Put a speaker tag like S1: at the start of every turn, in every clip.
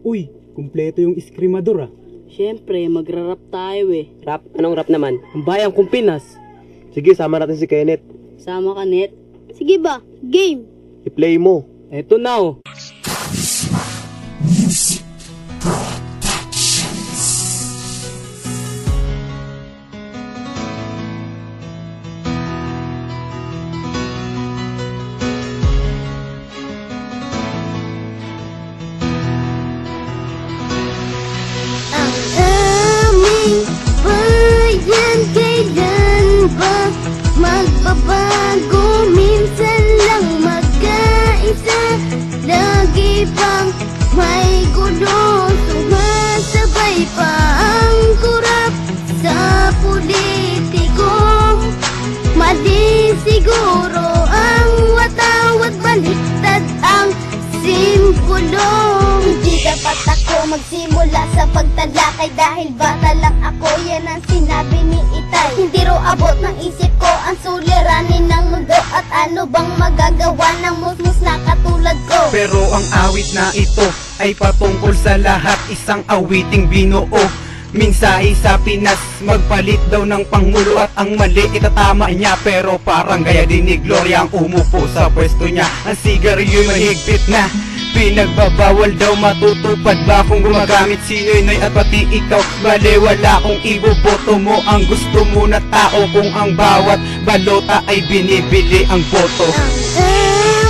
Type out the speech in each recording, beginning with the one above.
S1: Uy, kumpleto yung iskrimador ah.
S2: Siyempre, magra-rap tayo eh.
S3: Rap? Anong rap naman?
S1: Ang bayang kong Pinas.
S4: Sige, sama natin si Kenneth.
S2: Sama ka, Net?
S5: Sige ba? Game!
S4: I-play mo.
S1: Eto na oh.
S5: Ang aming bayan kailan ba magbabago? Minsan lang magkaisa, lagi pang may gulo. Sumasabay pa ang kurap sa politiko. Mali siguro ang watawat, baliktad ang simbolo. Hindi dapat ako magsimula sa pagtalakay dahil bata lang ako, yan ang sinabi ni Itay. Hindi ro abot ng isip ko ang suliranin ng mundo, at ano bang magagawa ng musmus na katulad ko.
S6: Pero ang awit na ito ay patungkol sa lahat, isang awiting binuo. Minsahe sa Pinas, magpalit daw ng pangulo at ang mali itatama niya. Pero parang gaya din ni Gloria ang umupo sa pwesto niya. Ang sigarilyo'y mahigpit na, pinagbabawal daw, matutupad ba kung gumagamit si Noynoy at pati ikaw? Bale wala kung iboboto mo ang gusto mo na tao, kung ang bawat balota ay binibili ang boto.
S5: Ang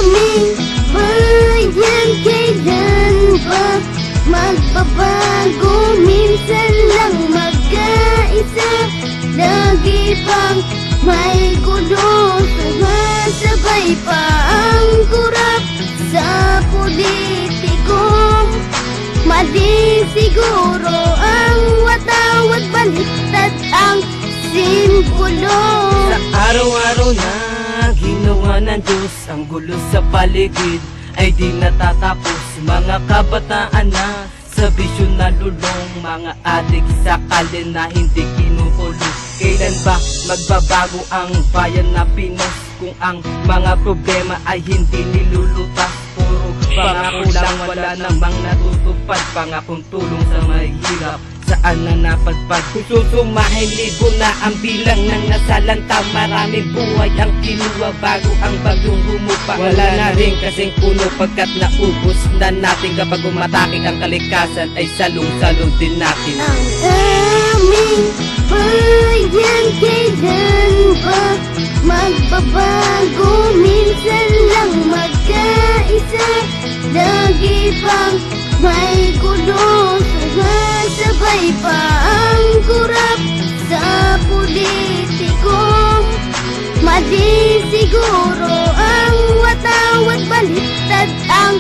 S5: aming bayan kailan ba magbabago? Minsan lang magkaisa, lagi pang may gulo. Sumasabay pa ang kurap sa politiko. Mali siguro ang watawat, baliktad ang simbolo.
S3: Sa araw-araw na ginawa ng Diyos, ang gulo sa paligid ay di natatapos. Mga kabataan na sa bisyo nalulong, mga adik sa kalye na hindi kinukulong. Kailan ba magbabago ang bayan na Pinas kung ang mga problema ay hindi nilulutas? Puro pangako lang, wala namang natutupad. Pangakong tulong sa mahirap, saan na napadpad? Kung susumahin, libo na ang bilang ng nasalanta. Maraming buhay ang kinuha bago ang bagyong humupa. Wala na rin kasing puno pagkat naubos na natin. Kapag umatake ang kalikasan ay salong-salong din natin.
S5: Ang aming bayan kailan ba magbabago? Minsan lang magkaisa, lagi pang may gulo. Sumasabay pa ang kurap sa politiko. Mali siguro ang watawat, baliktad ang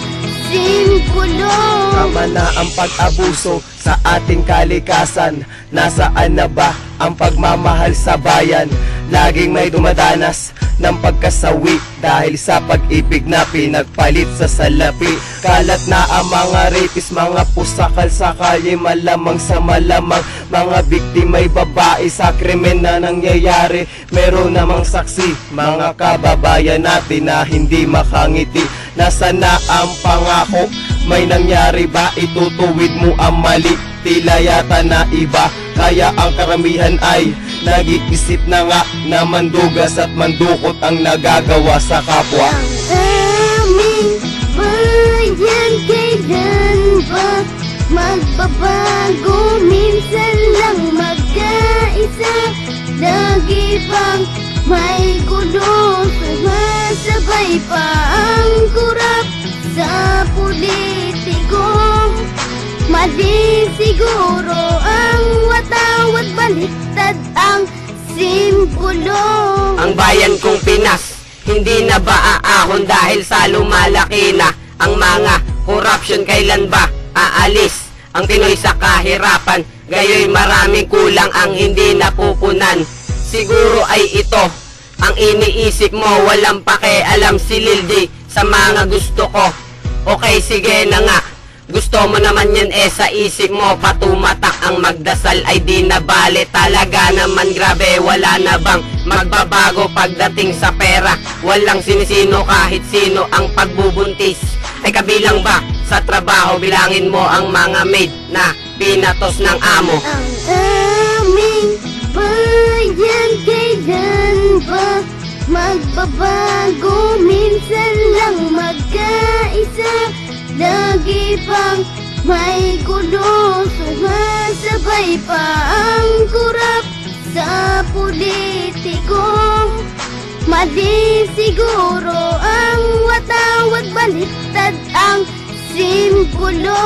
S5: simbolo.
S4: Tama na ang pag-abuso sa ating kalikasan. Nasaan na ba ang pagmamahal sa bayan? Laging may dumadanas ng pagkasawi dahil sa pag-ibig na pinagpalit sa salapi. Kalat na ang mga rapist, mga pusakal sa kalye, malamang sa malamang mga biktima'y babae sa krimen na nangyayari. Meron namang saksi, mga kababayan natin na hindi makangiti. Nasaan na ang pangako? May nangyari ba? Itutuwid mo ang mali, tila yata na iba. Kaya ang karamihan ay nag-iisip na nga na mandugas at mandukot ang nagagawa sa kapwa.
S5: Ang aming bayan kailan ba magbabago? Minsan lang magkaisa, lagi pang may gulo. Sumasabay pa ang kurap sa politiko. Mali siguro ang watawat, baliktad ang simbolo.
S3: Ang bayan kong Pinas, hindi na ba aahon dahil sa lumalaki na ang mga corruption? Kailan ba aalis ang Pinoy sa kahirapan? Gayoy maraming kulang ang hindi napupunan. Siguro ay ito ang iniisip mo, walang pakialam si Lildy sa mga gusto ko. Okay, sige na nga, gusto mo naman yan sa isip mo, patumatak ang magdasal ay di na bale. Talaga naman grabe, wala na bang magbabago pagdating sa pera? Walang sinisino kahit sino ang pagbubuntis ay kabilang ba sa trabaho? Bilangin mo ang mga maid na pinatos ng amo.
S5: Ang aming bayan kailan ba magbabago? Minsan lang magkaisa, lagi pang may gulo. Sumasabay pa ang kurap sa politiko. Mali siguro ang watawag, baliktad ang simbolo.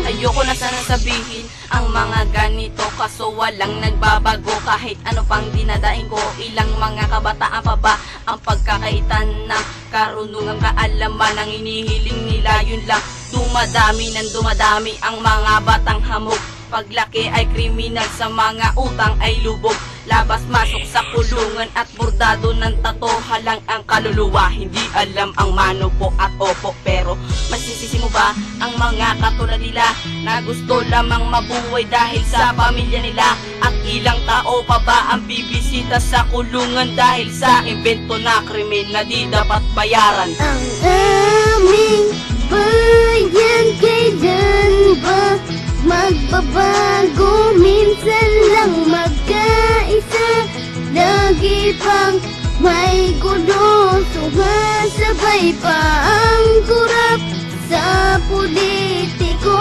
S2: Ayoko na sana sabihin ang mga ganito, kaso walang nagbabago. Kahit ano pang dinadaing ko, ilang mga kabataan pa ba ang pagkakaitan ng karunungang kaalaman? Ang inihiling nila yun lang, dumadami ng dumadami ang mga batang hamog. Paglaki ay kriminal, sa mga utang ay lubog. Labas masok sa kulungan at bordado ng tato. Halang ang kaluluwa, hindi alam ang mano po at opo. Pero masisisi mo ba ang mga katulad nila na gusto lamang mabuhay dahil sa pamilya nila? At ilang tao pa ba ang bibisita sa kulungan dahil sa invento na krimen na di dapat bayaran?
S5: Ang aming bayan kailan ba magbabago? Minsan lang magkaisa, lagi pang may gulo. Sumasabay pa ang kurap sa politiko.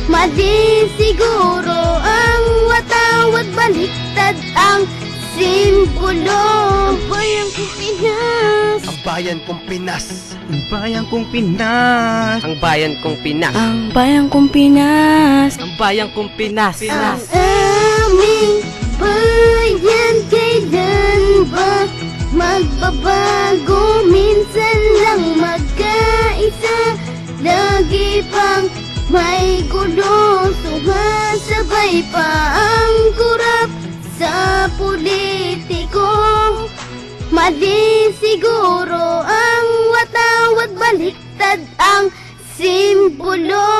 S5: Mali siguro ang watawag, baliktad ang simbolo. Ang bayang Pinas,
S4: Ang bayan kong Pinas.
S6: Ang bayan kong Pinas.
S3: Ang bayan kong Pinas.
S2: Ang bayang kong Pinas.
S3: Ang bayan kong Pinas.
S5: ang aming bayan kailan ba magbabago? Minsan lang magkaisa, lagi pang may gulo. Sumasabay pa ang kurap sa politiko. Mali siguro ang watawag, baliktad ang simbolo.